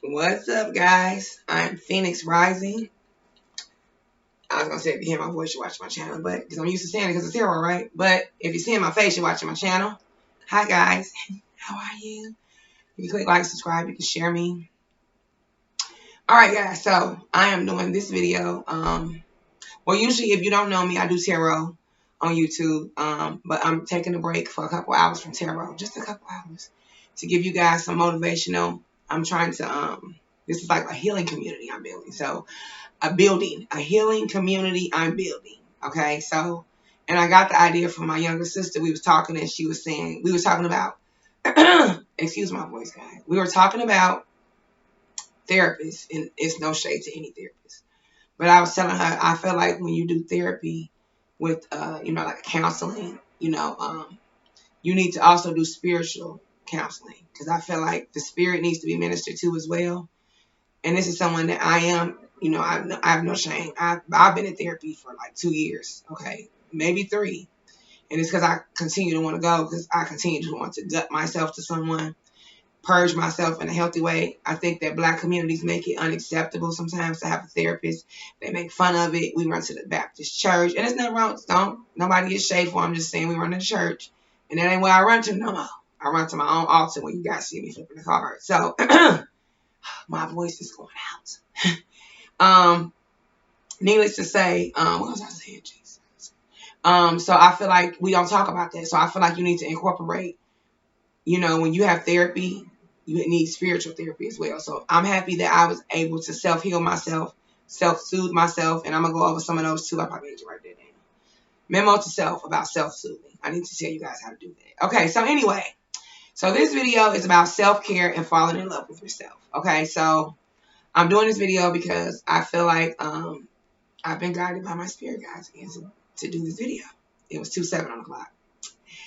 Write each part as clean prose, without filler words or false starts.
What's up, guys? I'm Phoenix Rising. I was gonna say if you hear my voice, you watch my channel, but because I'm used to saying it because it's zero, right? But if you see my face, you're watching my channel. Hi, guys. How are you? You can click like, subscribe. You can share me. All right, guys. So I am doing this video. Well, usually if you don't know me, I do tarot on YouTube. But I'm taking a break for a couple hours from tarot, just a couple hours, to give you guys some motivational. I'm trying to This is like a healing community I'm building. So a healing community I'm building. Okay, so, and I got the idea from my younger sister. We was talking and she was saying, we were talking about, excuse my voice, guys. We were talking about therapists, and it's no shade to any therapist. But I was telling her, I feel like when you do therapy with, like counseling, you need to also do spiritual counseling because I feel like the spirit needs to be ministered to as well. And this is someone that I am, I have no shame. I've been in therapy for like 2 years, okay, maybe 3. And it's because I continue to want to go because I continue to want to gut myself to someone, purge myself in a healthy way. I think that Black communities make it unacceptable sometimes to have a therapist. They make fun of it. We run to the Baptist church, and it's nothing wrong. Don't nobody get shade for. I'm just saying we run to church, and that ain't where I run to no more. I run to my own altar when you guys see me flipping the card. So my voice is going out. Needless to say, what was I saying, Jesus? So I feel like we don't talk about that. So I feel like you need to incorporate, when you have therapy, you need spiritual therapy as well. So I'm happy that I was able to self-heal myself, self-soothe myself, and I'm going to go over some of those too. I probably need to write that down. Memo to self about self-soothing. I need to tell you guys how to do that. Okay, so anyway, so this video is about self-care and falling in love with yourself. Okay, so I'm doing this video because I feel like I've been guided by my spirit guides again to do this video. It was 2:07 on the clock.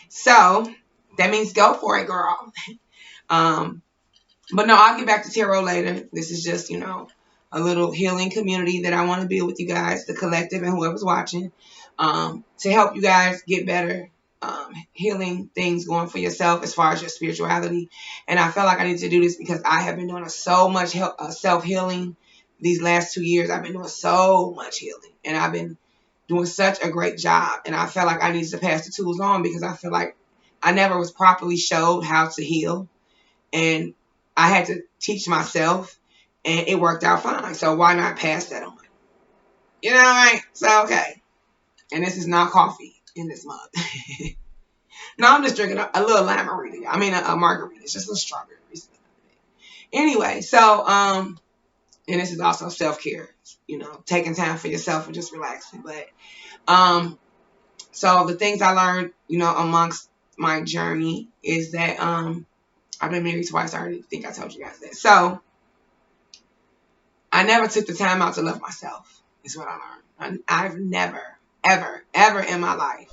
So that means go for it, girl. um, but no, I'll get back to tarot later. This is just, a little healing community that I want to build with you guys, the collective and whoever's watching, to help you guys get better, healing things going for yourself as far as your spirituality. And I felt like I need to do this because I have been doing so much self-healing these last 2 years. I've been doing so much healing, and I've been doing such a great job. And I felt like I needed to pass the tools on because I feel like I never was properly showed how to heal. And I had to teach myself, and it worked out fine. So why not pass that on? You know what I mean? So, okay. And this is not coffee in this mug. No, I'm just drinking a little margarita. I mean, a margarita. It's just a strawberry. Anyway, so, and this is also self-care, taking time for yourself and just relaxing. But, so the things I learned, amongst my journey is that, I've been married twice. I already think I told you guys that. So I never took the time out to love myself, is what I learned. I've never, ever, ever in my life.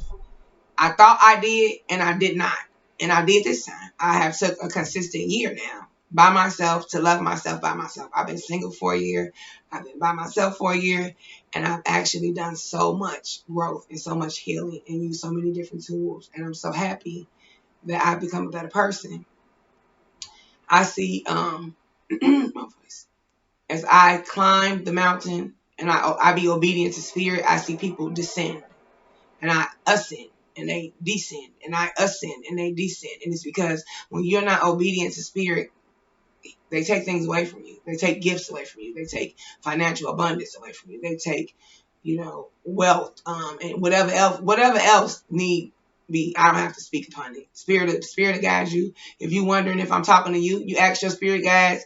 I thought I did, and I did not. And I did this time. I have took a consistent year now by myself to love myself by myself. I've been single for a year. I've been by myself for a year. And I've actually done so much growth and so much healing and used so many different tools. And I'm so happy that I've become a better person. I see my voice. As I climb the mountain and I be obedient to spirit, I see people descend and I ascend and they descend and I ascend and they descend. And it's because when you're not obedient to spirit, they take things away from you. They take gifts away from you. They take financial abundance away from you. They take, wealth, and whatever else need be. I don't have to speak upon it. Spirit guides you. If you wondering if I'm talking to you, you ask your spirit guides,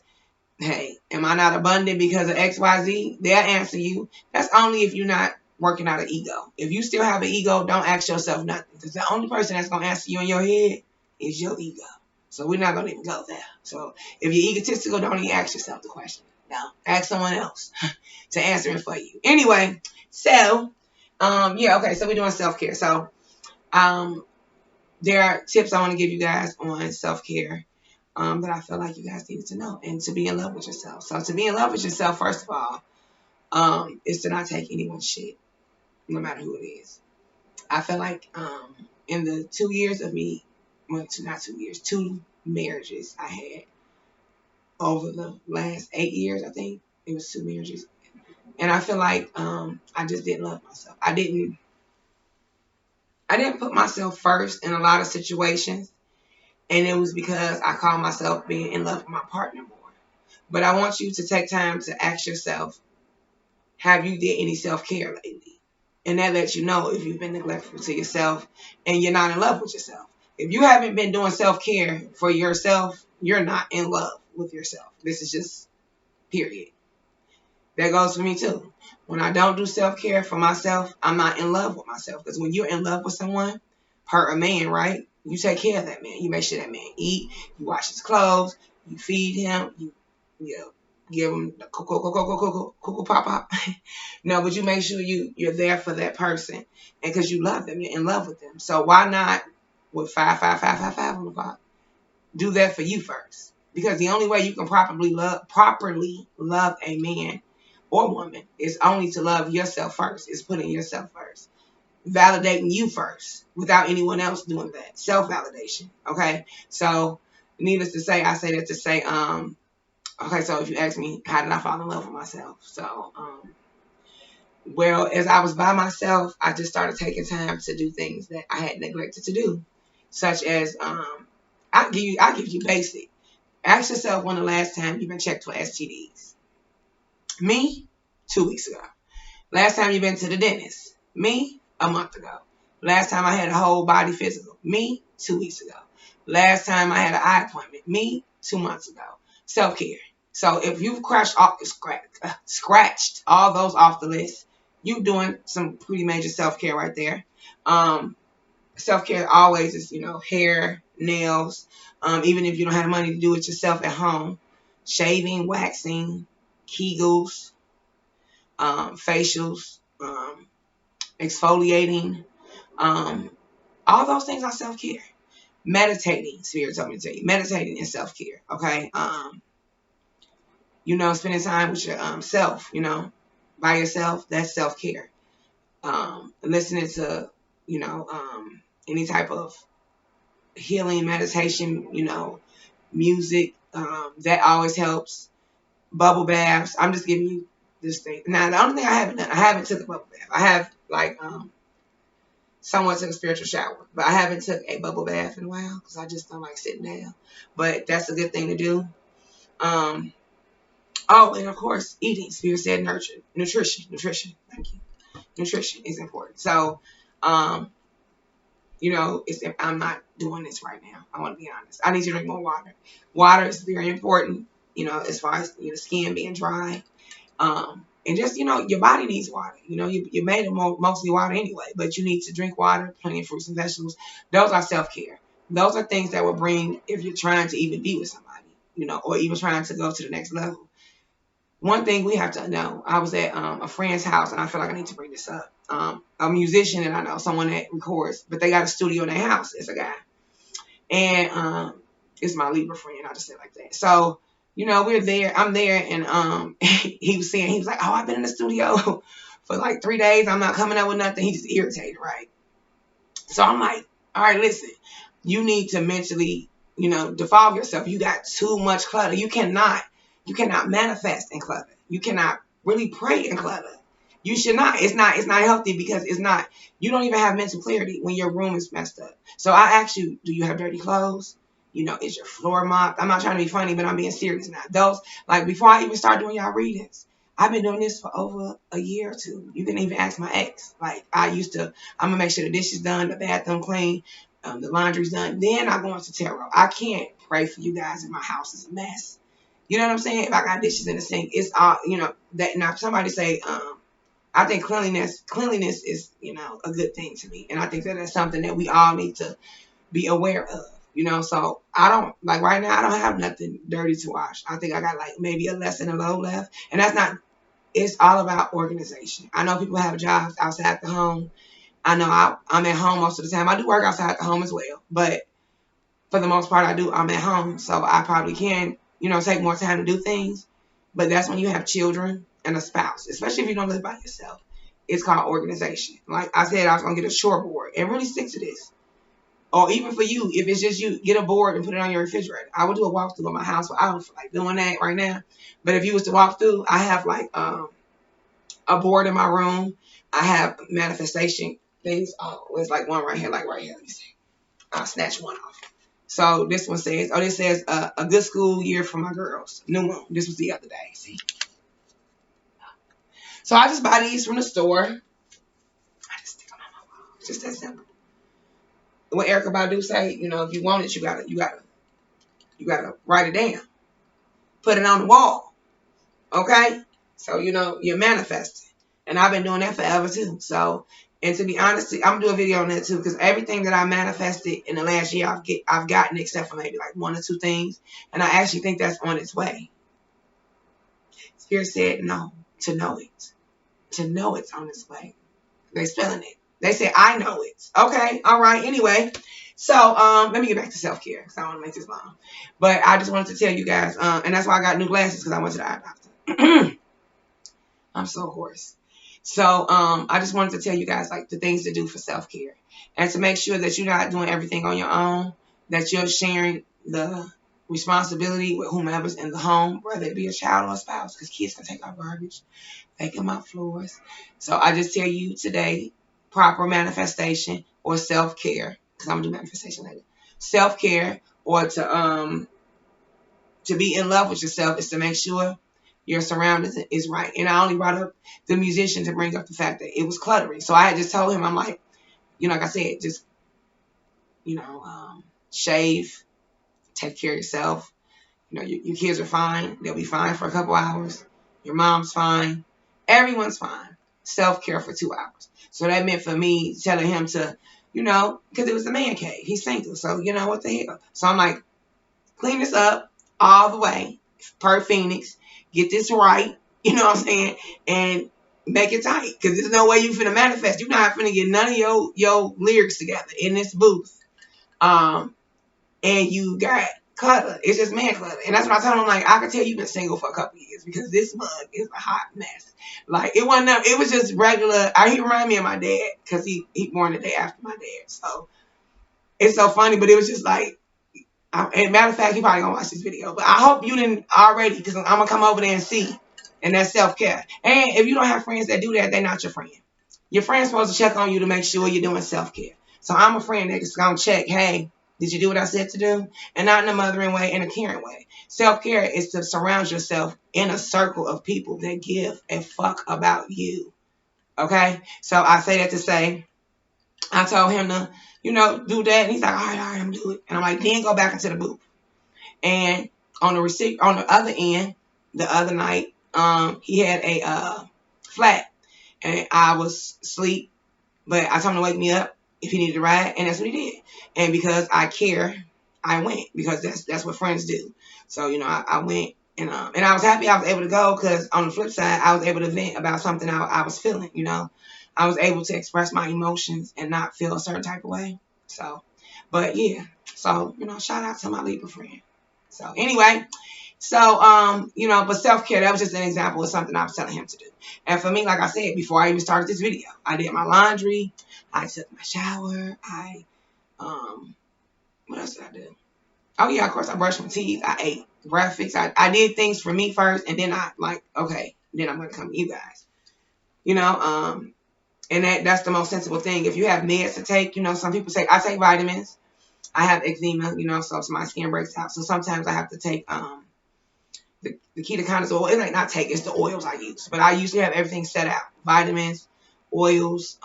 hey, am I not abundant because of XYZ? They'll answer you. That's only if you're not working out an ego. If you still have an ego, don't ask yourself nothing. Because the only person that's going to answer you in your head is your ego. So we're not going to even go there. So if you're egotistical, don't even ask yourself the question. No, ask someone else to answer it for you. Anyway, so, okay, so we're doing self-care. So there are tips I want to give you guys on self-care. That I feel like you guys needed to know, and to be in love with yourself. So to be in love with yourself, first of all, is to not take anyone's shit, no matter who it is. I feel like in the 2 years of me, well, not 2 years, 2 marriages I had, over the last 8 years. I think it was 2 marriages, and I feel like I just didn't love myself. I didn't put myself first in a lot of situations, and it was because I called myself being in love with my partner more. But I want you to take time to ask yourself, have you did any self-care lately? And that lets you know if you've been neglectful to yourself and you're not in love with yourself. If you haven't been doing self-care for yourself, you're not in love with yourself. This is just period. That goes for me too. When I don't do self-care for myself, I'm not in love with myself. Because when you're in love with someone, per a man, right? You take care of that man. You make sure that man eat. You wash his clothes. You feed him. You know, give him the cocoa pop pop. No, but you make sure you're there for that person, and because you love them, you're in love with them. So why not with 5 on the clock? Do that for you first, because the only way you can properly love a man or woman is only to love yourself first. Is putting yourself first, validating you first without anyone else doing that. Self validation. Okay, so needless to say, I say that to say, okay, so if you ask me, how did I fall in love with myself? So, well, as I was by myself, I just started taking time to do things that I had neglected to do, such as, I give you basic. Ask yourself when the last time you've been checked for STDs. Me, 2 weeks ago. Last time you've been to the dentist. Me, a month ago. Last time I had a whole body physical. Me, 2 weeks ago. Last time I had an eye appointment. Me, 2 months ago. Self-care. So if you've scratched all those off the list, you doing some pretty major self-care right there. Um, Self-care always is, hair, nails, even if you don't have money to do it yourself at home, shaving, waxing, Kegels, facials, exfoliating, um, all those things are self-care. Meditating, Spirit told me to tell you, meditating is self-care, okay? Spending time with your self, by yourself, that's self-care. Listening to, any type of healing meditation, music, that always helps. Bubble baths. I'm just giving you this thing. Now, the only thing I haven't took a bubble bath. I have somewhat took a spiritual shower, but I haven't took a bubble bath in a while because I just don't like sitting down. But that's a good thing to do. Oh, and of course, eating. Spirit said nurture, nutrition. Thank you. Nutrition is important. So, I'm not doing this right now. I want to be honest. I need to drink more water. Water is very important, as far as skin being dry. And just, your body needs water. You made it mostly water anyway, but you need to drink water, plenty of fruits and vegetables. Those are self-care. Those are things that will bring, if you're trying to even be with somebody, or even trying to go to the next level. One thing we have to know, I was at a friend's house, and I feel like I need to bring this up. A musician that I know, someone that records, but they got a studio in their house. It's a guy. And it's my Libra friend. I just said it like that. So, we're there. I'm there, and he was like, oh, I've been in the studio for like 3 days. I'm not coming up with nothing. He's just irritated, right? So I'm like, all right, listen, you need to mentally, devolve yourself. You got too much clutter. You cannot manifest in clutter. You cannot really pray in clutter. You should not. It's not healthy because you don't even have mental clarity when your room is messed up. So I asked you, do you have dirty clothes? Is your floor mopped? I'm not trying to be funny, but I'm being serious now. Those, like, before I even start doing y'all readings, I've been doing this for over a year or two. You can even ask my ex. Like, I'm going to make sure the dishes done, the bathroom clean, the laundry's done. Then I go into tarot. I can't pray for you guys if my house is a mess. You know what I'm saying? If I got dishes in the sink, it's all, that. Now, somebody say, I think cleanliness is, a good thing to me. And I think that that's something that we all need to be aware of, So I don't, like right now, I don't have nothing dirty to wash. I think I got like maybe a less and a low left. And that's not, it's all about organization. I know people have jobs outside the home. I know I'm at home most of the time. I do work outside the home as well. But for the most part, I'm at home. So I probably can, take more time to do things. But that's when you have children and a spouse, especially if you don't live by yourself. It's called organization. Like I said, I was going to get a short board and really stick to this. Or even for you, if it's just you, get a board and put it on your refrigerator. I would do a walkthrough of my house, but I don't feel like doing that right now. But if you was to walk through, I have like a board in my room. I have manifestation things. Oh, there's like one right here, like right here. Let me see. I'll snatch one off. So this one says, oh, this says a good school year for my girls. New moon. This was the other day. See. So I just buy these from the store. I just stick them on my wall. It's just that simple. What Erykah Badu say, you know, if you want it, you gotta write it down. Put it on the wall. Okay? So, you know, you're manifesting. And I've been doing that forever too. So, and to be honest, I'm gonna do a video on that too, because everything that I manifested in the last year, I've gotten, except for maybe like 1 or 2 things, and I actually think that's on its way. Spirit said no, to know it's on its way. They're spelling it. They say I know it. Okay, all right. Anyway, so let me get back to self-care because I don't want to make this long. But I just wanted to tell you guys, and that's why I got new glasses, because I went to the eye doctor. I'm so hoarse. So I just wanted to tell you guys like the things to do for self-care, and to make sure that you're not doing everything on your own, that you're sharing the responsibility with whomever's in the home, whether it be a child or a spouse, because kids can take our garbage, vacuum my floors. So I just tell you today, proper manifestation or self-care, because I'm gonna do manifestation later. Self-care, or to be in love with yourself, is to make sure your surroundings is right. And I only brought up the musician to bring up the fact that it was cluttery. So I had just told him, I'm like, you know, like I said, just, you know, shave, take care of yourself. You know, your kids are fine. They'll be fine for a couple hours. Your mom's fine. Everyone's fine. Self-care for 2 hours. So that meant for me telling him to, you know, because it was a man cave. He's single. So, you know, what the hell? So I'm like, clean this up all the way per Phoenix. Get this right. You know what I'm saying? And make it tight. Because there's no way you finna manifest. You're not finna get none of your lyrics together in this booth. And you got clutter. It's just man clutter. And that's what I told him. Like, I can tell you've been single for a couple of years, because this mug is a hot mess. Like, it was just regular. He reminded me of my dad, because he born the day after my dad. So it's so funny, but it was just like, and matter of fact, he probably gonna watch this video, but I hope you didn't already, because I'm gonna come over there and see. And that's self-care. And if you don't have friends that do that, they're not your friend. Your friend's supposed to check on you to make sure you're doing self-care. So I'm a friend that's gonna check, hey, did you do what I said to do? And not in a mothering way, in a caring way. Self-care is to surround yourself in a circle of people that give a fuck about you. Okay? So I say that to say, I told him to, you know, do that. And he's like, all right, I'm do it. And I'm like, then go back into the booth. And on the other end, the other night, he had a flat, and I was asleep, but I told him to wake me up if he needed a ride, and that's what he did. And because I care, I went, because that's what friends do. So, you know, I went, and I was happy I was able to go, because on the flip side, I was able to vent about something I was feeling, you know. I was able to express my emotions and not feel a certain type of way. So, but yeah. So, you know, shout out to my Libra friend. So anyway, so, you know, but self-care, that was just an example of something I was telling him to do. And for me, like I said, before I even started this video, I did my laundry, I took my shower, what else did I do? Oh yeah, of course, I brushed my teeth, I ate breakfast, I did things for me first, and then I like, okay, then I'm going to come to you guys. You know, and that's the most sensible thing. If you have meds to take, you know, some people say, I take vitamins. I have eczema, you know, so my skin breaks out. So sometimes I have to take the ketoconazole oil. It's like not take, it's the oils I use. But I usually have everything set out. Vitamins, oils.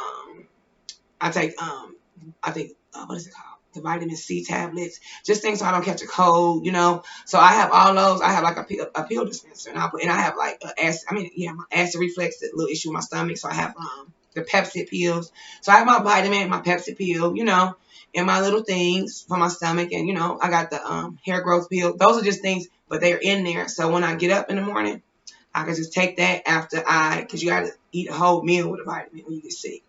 I take, I think, what is it called? The vitamin C tablets. Just things so I don't catch a cold, you know. So I have all those. I have like a pill dispenser. And I have like my acid reflux, a little issue with my stomach. So I have the Pepcid pills. So I have my vitamin, my Pepcid pill, you know, and my little things for my stomach. And, you know, I got the hair growth pill. Those are just things, but they're in there. So when I get up in the morning, I can just take that after because you got to eat a whole meal with a vitamin when you get sick.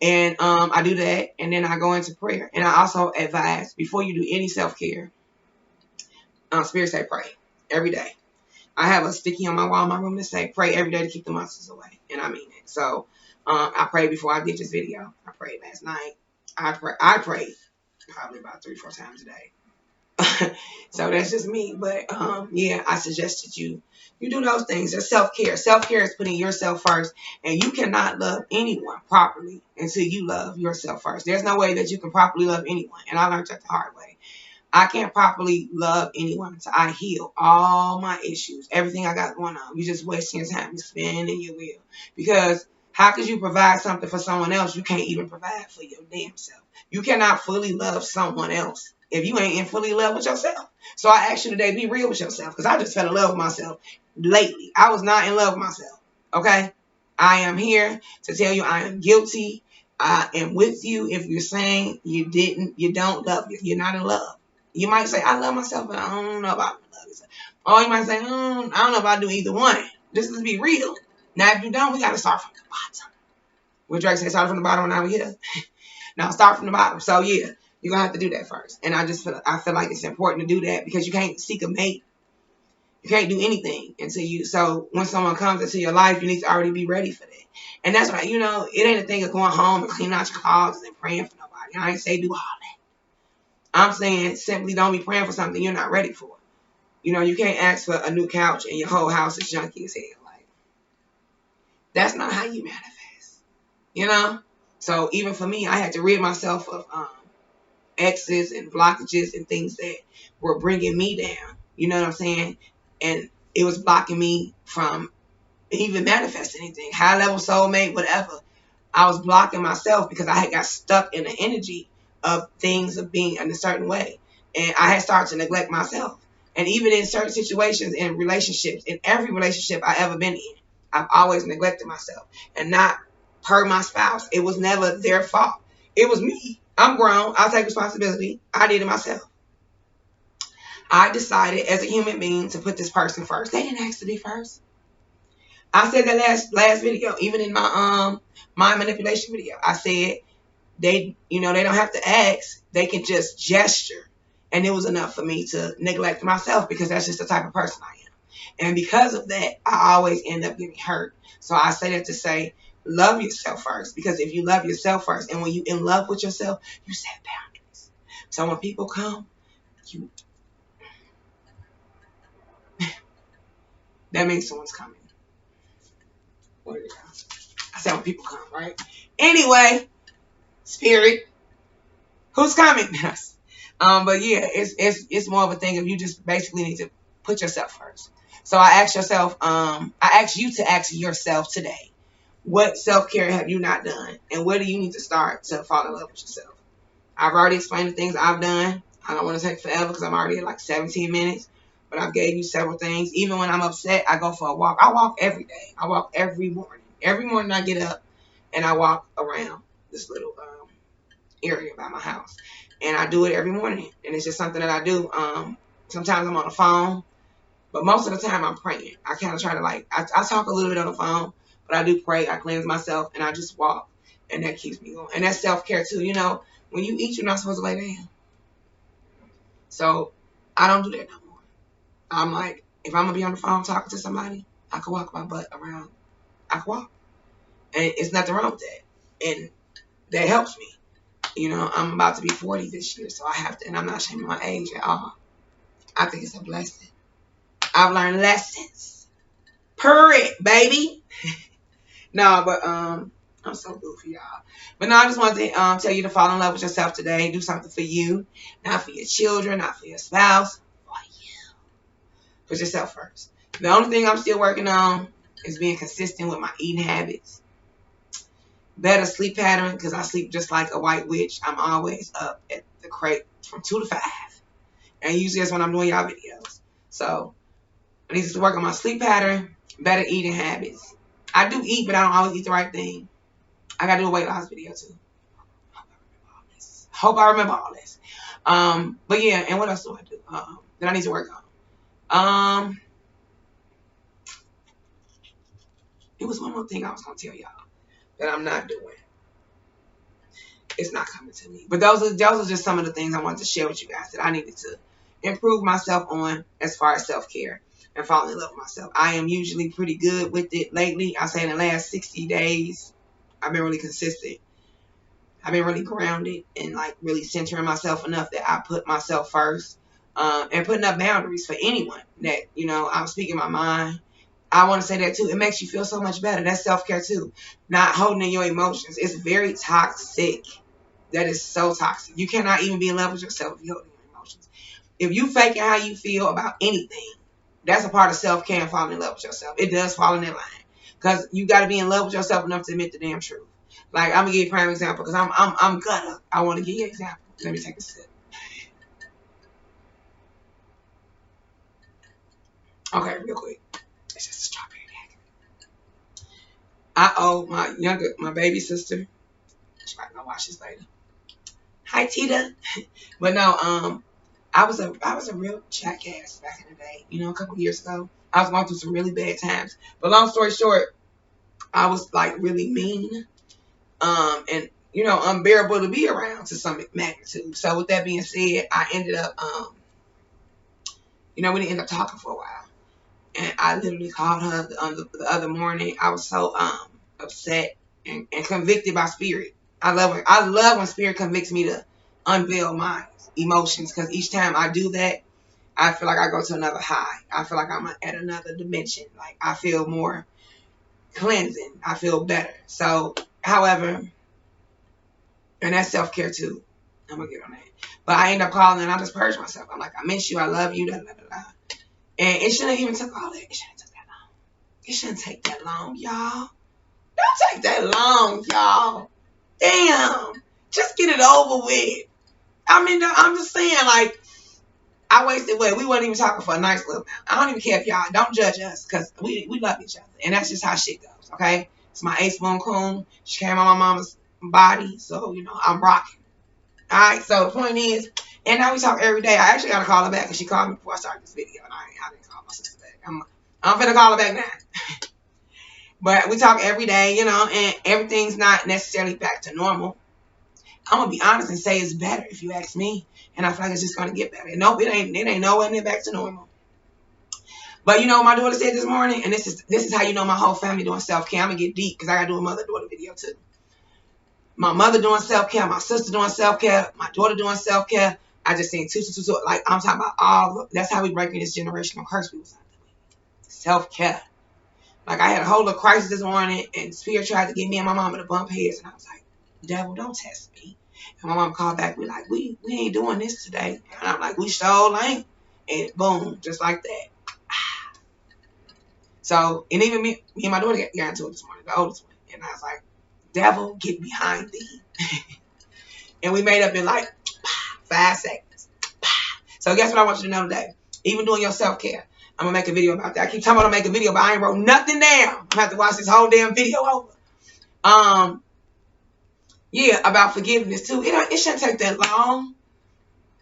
And I do that, and then I go into prayer. And I also advise, before you do any self-care, Spirit say pray every day. I have a sticky on my wall in my room that say pray every day to keep the monsters away. And I mean it. So I prayed before I did this video. I prayed last night. I prayed probably about 3-4 times a day. So that's just me. But yeah, I suggest that you do those things. Just self-care. Self-care is putting yourself first, and you cannot love anyone properly until you love yourself first. There's no way that you can properly love anyone, and I learned that the hard way. I can't properly love anyone until I heal all my issues, everything I got going on. You just wasting your time, you spinning your wheel. Because how could you provide something for someone else you can't even provide for your damn self? You cannot fully love someone else if you ain't in fully love with yourself. So I ask you today, be real with yourself, because I just fell in love with myself lately. I was not in love with myself. Okay? I am here to tell you I am guilty. I am with you if you're saying you don't love you. You're not in love. You might say, I love myself, but I don't know about love yourself. Or you might say, I don't know if I do either one. Just to be real. Now, if you don't, we got to start from the bottom. What Drake say, start from the bottom, now we here. Now, start from the bottom. So, yeah, you're going to have to do that first. And I feel like it's important to do that because you can't seek a mate. You can't do anything until so when someone comes into your life, you need to already be ready for that. And that's right, it ain't a thing of going home and cleaning out your closets and praying for nobody. I ain't say do all that. I'm saying simply don't be praying for something you're not ready for. You can't ask for a new couch and your whole house is junky as hell. Like, that's not how you manifest. So even for me, I had to rid myself of exes and blockages and things that were bringing me down. You know what I'm saying? And it was blocking me from even manifesting anything. High level soulmate, whatever. I was blocking myself because I had got stuck in the energy of things of being in a certain way. And I had started to neglect myself. And even in certain situations in relationships, in every relationship I ever been in, I've always neglected myself. And not per my spouse. It was never their fault. It was me. I'm grown. I'll take responsibility. I did it myself. I decided as a human being to put this person first. They didn't ask to be first. I said that last video, even in my mind manipulation video. I said they don't have to ask. They can just gesture. And it was enough for me to neglect myself because that's just the type of person I am. And because of that, I always end up getting hurt. So I say that to say, love yourself first. Because if you love yourself first, and when you in love with yourself, you set boundaries. So when people come, that means someone's coming. I said when people come, right? Anyway, spirit, who's coming? But yeah, it's more of a thing of you just basically need to put yourself first. So I ask you to ask yourself today, what self-care have you not done? And where do you need to start to fall in love with yourself? I've already explained the things I've done. I don't want to take forever because I'm already at like 17 minutes. But I've gave you several things. Even when I'm upset, I go for a walk. I walk every day. I walk every morning. Every morning I get up and I walk around this little area by my house. And I do it every morning. And it's just something that I do. Sometimes I'm on the phone. But most of the time I'm praying. I kind of try to I talk a little bit on the phone. But I do pray. I cleanse myself. And I just walk. And that keeps me going. And that's self-care too. When you eat, you're not supposed to lay down. So I don't do that no more. I'm like, if I'm going to be on the phone talking to somebody, I can walk my butt around. I can walk. And it's nothing wrong with that. And that helps me. I'm about to be 40 this year, so I have to, and I'm not shaming my age at all. I think it's a blessing. I've learned lessons. Purr it, baby. No, but I'm so goofy, y'all. But no, I just wanted to tell you to fall in love with yourself today. Do something for you. Not for your children, not for your spouse. For you. Put yourself first. The only thing I'm still working on is being consistent with my eating habits. Better sleep pattern, because I sleep just like a white witch. I'm always up at the crate from 2 to 5. And usually that's when I'm doing y'all videos. So I need to work on my sleep pattern, better eating habits. I do eat, but I don't always eat the right thing. I got to do a weight loss video too. Hope I remember all this. But yeah, and what else do I do that I need to work on? It was one more thing I was going to tell y'all that I'm not doing. It's not coming to me. But those are just some of the things I wanted to share with you guys that I needed to improve myself on as far as self-care and falling in love with myself. I am usually pretty good with it lately. I say in the last 60 days, I've been really consistent. I've been really grounded and like really centering myself enough that I put myself first, and putting up boundaries for anyone that, you know, I'm speaking my mind. I want to say that too. It makes you feel so much better. That's self-care too. Not holding in your emotions. It's very toxic. That is so toxic. You cannot even be in love with yourself if you hold in your emotions. If you faking how you feel about anything, that's a part of self-care and falling in love with yourself. It does fall in that line. Because you got to be in love with yourself enough to admit the damn truth. Like, I'm going to give you a prime example because I'm gonna. I want to give you an example. Let me take a sip. Okay, real quick. It's just a strawberry daiquiri. I owe my baby sister. She might not watch this later. Hi, Tita. But no, I was a real jackass back in the day. You know, a couple years ago, I was going through some really bad times. But long story short, I was like really mean, and you know, unbearable to be around to some magnitude. So with that being said, I ended up, you know, we didn't end up talking for a while, and I literally called her the other morning. I was so upset and convicted by spirit. I love when spirit convicts me to unveil my emotions, because each time I do that, I feel like I go to another high. I feel like I'm at another dimension. Like, I feel more cleansing. I feel better. So, however, and that's self-care too. I'm going to get on that. But I end up calling and I just purge myself. I'm like, I miss you. I love you. Da, da, da, da. And it shouldn't even took all that. It shouldn't take that long. It shouldn't take that long, y'all. Don't take that long, y'all. Damn. Just get it over with. I mean, I'm just saying, like, I wasted what? We wasn't even talking for a nice little amount. I don't even care if y'all don't judge us, because we love each other. And that's just how shit goes, okay? It's my ace spoon coon. She came on my mama's body, so, you know, I'm rocking. All right, so the point is, and now we talk every day. I actually got to call her back because she called me before I started this video, and I didn't call my sister back. I'm finna call her back now. But we talk every day, you know, and everything's not necessarily back to normal. I'm gonna be honest and say it's better if you ask me, and I feel like it's just gonna get better. And nope, it ain't nowhere near back to normal. But you know what my daughter said this morning, and this is how you know my whole family doing self-care. I'm gonna get deep because I gotta do a mother-daughter video too. My mother doing self-care, my sister doing self-care, my daughter doing self-care. I just seen two. Like, I'm talking about all. That's how we breaking this generational curse we was under. Self-care. Like, I had a whole little crisis this morning, and Spirit tried to get me and my mama to bump heads, and I was like, devil, don't test me. And my mom called back, we like, we ain't doing this today. And I'm like, we sure ain't. And boom, just like that. So, and even me and my daughter got into it this morning, the oldest one. And I was like, devil, get behind thee. And we made up in like 5 seconds. So guess what I want you to know today? Even doing your self-care. I'm going to make a video about that. I keep talking about make a video, but I ain't wrote nothing down. I'm going to have to watch this whole damn video over. Yeah, about forgiveness too. It shouldn't take that long.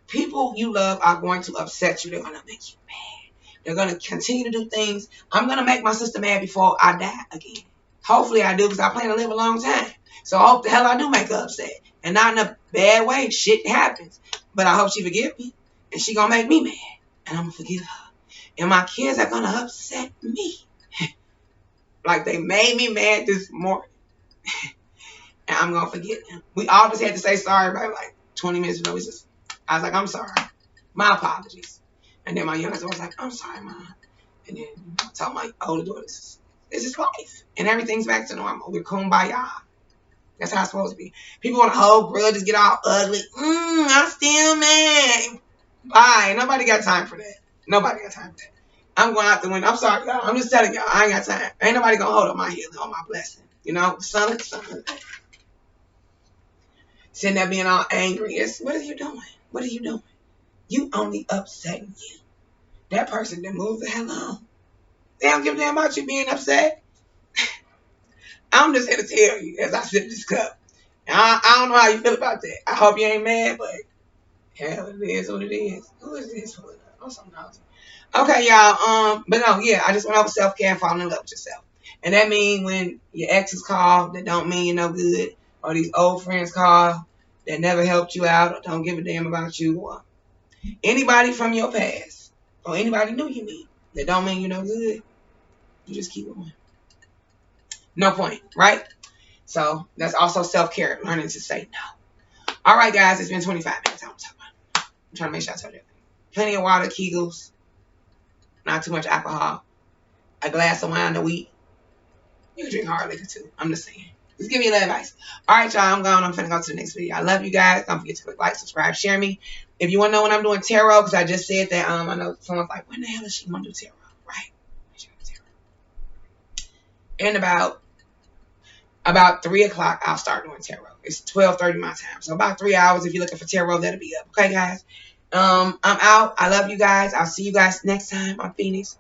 People you love are going to upset you. They're going to make you mad. They're going to continue to do things. I'm going to make my sister mad before I die again. Hopefully I do, because I plan to live a long time. So I hope the hell I do make her upset. And not in a bad way. Shit happens. But I hope she forgive me. And she going to make me mad. And I'm going to forgive her. And my kids are going to upset me. Like they made me mad this morning. And I'm going to forget them. We all just had to say sorry about like 20 minutes ago. I was like, I'm sorry. My apologies. And then my youngest was like, I'm sorry, Mom. And then I told my older daughter, this is life. And everything's back to normal. We're kumbaya. That's how it's supposed to be. People want to hold grudges, get all ugly. I'm still mad. Bye. Nobody got time for that. Nobody got time for that. I'm going out the window. I'm sorry, y'all. I'm just telling y'all, I ain't got time. Ain't nobody going to hold up my healing or my blessing. You know, son. Sitting there being all angry. What are you doing? What are you doing? You only upsetting you. That person then move the hell on. They don't give a damn about you being upset. I'm just here to tell you as I sip this cup. I don't know how you feel about that. I hope you ain't mad, but hell, it is what it is. Who is this for? I'm so nosy. Okay, y'all. But no, yeah, I just went over self-care and falling in love with yourself. And that means when your exes call, that don't mean you're no good, or these old friends call that never helped you out or don't give a damn about you, or anybody from your past, or anybody new you meet that don't mean you're no good, you just keep going. No point, right? So that's also self-care, learning to say no. All right, guys, it's been 25 minutes. I'm trying to make sure I told you everything. Plenty of water, Kegels, not too much alcohol, a glass of wine a week. You can drink hard liquor too. I'm just saying. Just give me a little advice. All right, y'all. I'm gone. I'm finna go to the next video. I love you guys. Don't forget to click like, subscribe, share me. If you want to know when I'm doing tarot, because I just said that, I know someone's like, when the hell is she going to do tarot? Right. And about 3 o'clock, I'll start doing tarot. It's 12:30 my time. So about 3 hours. If you're looking for tarot, that'll be up. Okay, guys. I'm out. I love you guys. I'll see you guys next time on Phoenix.